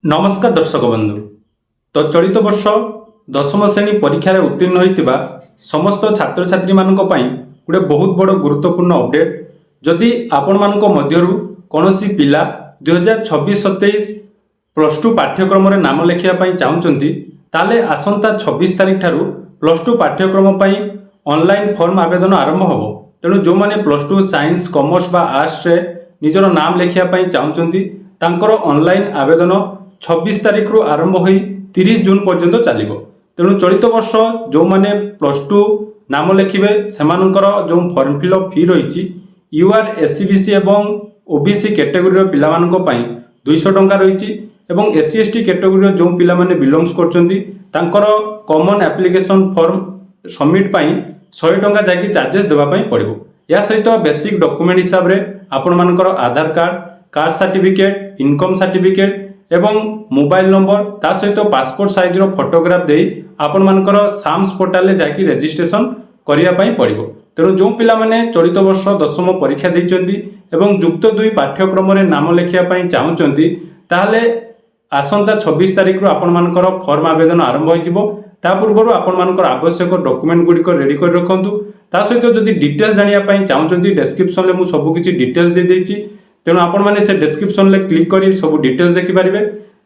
नमस्कार दर्शक बंधु। तो चलित वर्ष दशम श्रेणी परीक्षा उत्तीर्ण होता समस्त छात्र छात्री मानक पई गोटे बहुत बड़ गुरुत्वपूर्ण अपडेट। जदि आपण मानक मध्यरु कोनोसी पिला 2026-27 प्लस टू पाठ्यक्रम रे नाम लेखिया पई चाहुचंती ताले आसंता 26 तारिख ठारू प्लस टू पाठ्यक्रम पई ऑनलाइन फॉर्म आवेदन आरंभ होबो। तेणु जो माने प्लस टू साइंस कॉमर्स बा आर्ट्स रे निजर नाम लेखिया पई चाहुचंती तांकर ऑनलाइन आवेदन 26 तारिख रु आरंभ हो 30 जून पर्यंत चलो। तेणु चलित वर्ष जो माने प्लस टू नाम लेखिबे सेमानकर जो फॉर्म फिलअप फी रही यूआर एससीबीसी एवं ओबीसी कैटेगोरी पिला मानक पई 200 टंका रही एवं एससी एसटी कैटेगोरी जो पिला माने बिलोंग्स करचंती तांकर कॉमन एप्लिकेशन फॉर्म सबमिट पई 100 टंका जाकी चार्जेस देबा पई पड़िबो। या सहित बेसिक डॉक्यूमेंट हिसाब रे आपण मानकर Aadhaar card, caste certificate, income certificate एवं मोबाइल नंबर ता सहित पासपोर्ट साइज रो फोटोग्राफ दे आपण मानकर साम्स पोर्टल ले जाकी रजिस्ट्रेशन करिया पई पड़िबो। तेणु जो पिला माने चलित वर्ष दशम परीक्षा दैचंती एवं युक्त 2 पाठ्यक्रम रे नाम लेखिया पई चाहुचंती ताले आसंता 26 तारिख रु आपण मानकर फॉर्म आवेदन आरंभ होई जिवो। ता पूर्व आपण मानकर आवश्यक डॉक्यूमेंट गुडी को रेडी कर रखंतु। ता सहित जदि डिटेल्स जानिया पई चाहुचंती डिस्क्रिप्शन ले मु सब किछि डिटेल्स दे देछि। तेणु आपण माने से डिस्क्रिप्शन ले क्लिक करी सब डिटेल्स देखि पारिबे।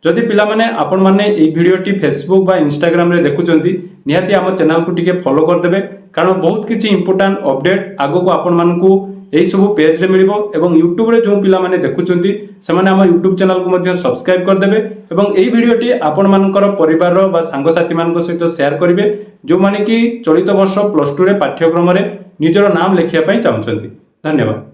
जदि पिला माने आपण माने ए वीडियोटी फेसबुक बा इंस्टाग्राम रे देखुचंती निहाती हम चैनल को टिके फॉलो कर देबे, कारण बहुत किछि इंपोर्टेंट अपडेट आगो को आपण मानकू एई सब पेज रे मिलिबो। एवं यूट्यूब रे जो पिला माने देखुचंती से माने हम यूट्यूब चैनल को मध्ये सब्सक्राइब कर देबे एवं एई वीडियोटी आपण मानकर परिवार रो बा संग साथी मानक सहित शेयर करिवे जो माने कि चलित वर्ष प्लस 2 रे पाठ्यक्रम रे निजर नाम लेखिया पई चाहुचंती। धन्यवाद।